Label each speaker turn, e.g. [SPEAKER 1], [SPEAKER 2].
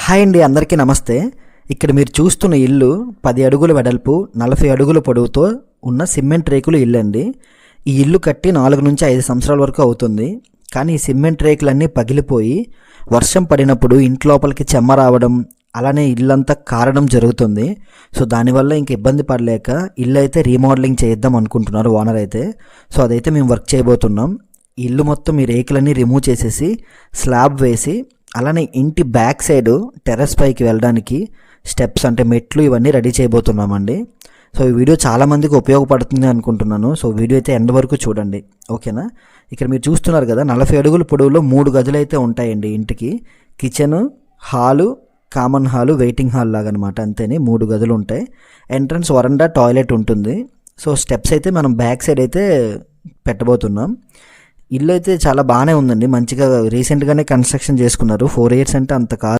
[SPEAKER 1] Hi అండి, అందరికీ నమస్తే. ఇక్కడ మీరు చూస్తున్న ఇల్లు 10 అడుగుల వెడల్పు 40 అడుగుల పొడవుతో ఉన్న సిమెంట్ రేకులు ఇల్లు అండి. ఈ ఇల్లు కట్టి 4 నుంచి 5 సంవత్సరాల వరకు అవుతుంది. కానీ ఈ సిమెంట్ రేకులన్నీ పగిలిపోయి వర్షం పడినప్పుడు ఇంటి లోపలికి చెమ్మ రావడం, అలానే ఇల్లంతా కారడం జరుగుతుంది. సో దానివల్ల ఇంక ఇబ్బంది పడలేక ఇల్లు అయితే రీమోడలింగ్ చేద్దాం అనుకుంటున్నారు ఓనర్ అయితే. సో అదైతే మేము వర్క్ చేయబోతున్నాం. ఇల్లు మొత్తం ఈ రేకులన్నీ రిమూవ్ చేసేసి స్లాబ్ వేసి, అలానే ఇంటి బ్యాక్ సైడ్ టెర్రస్ పైకి వెళ్ళడానికి స్టెప్స్ అంటే మెట్లు ఇవన్నీ రెడీ చేయబోతున్నామండి. సో ఈ వీడియో చాలామందికి ఉపయోగపడుతుంది అనుకుంటున్నాను. సో వీడియో అయితే ఎండ్ వరకు చూడండి, ఓకేనా. ఇక్కడ మీరు చూస్తున్నారు కదా, 40 అడుగుల పొడవులో 3 గదులు అయితే ఉంటాయండి ఇంటికి. Kitchen, hall, common hall, waiting hall లాగా అనమాట. అంతేనే 3 గదులు ఉంటాయి. ఎంట్రన్స్ వరండా, టాయిలెట్ ఉంటుంది. సో స్టెప్స్ అయితే మనం బ్యాక్ సైడ్ అయితే పెట్టబోతున్నాం. ఇల్లు అయితే చాలా బాగానే ఉందండి, మంచిగా రీసెంట్గానే కన్స్ట్రక్షన్ చేసుకున్నారు. 4 years అంటే అంత కాదు.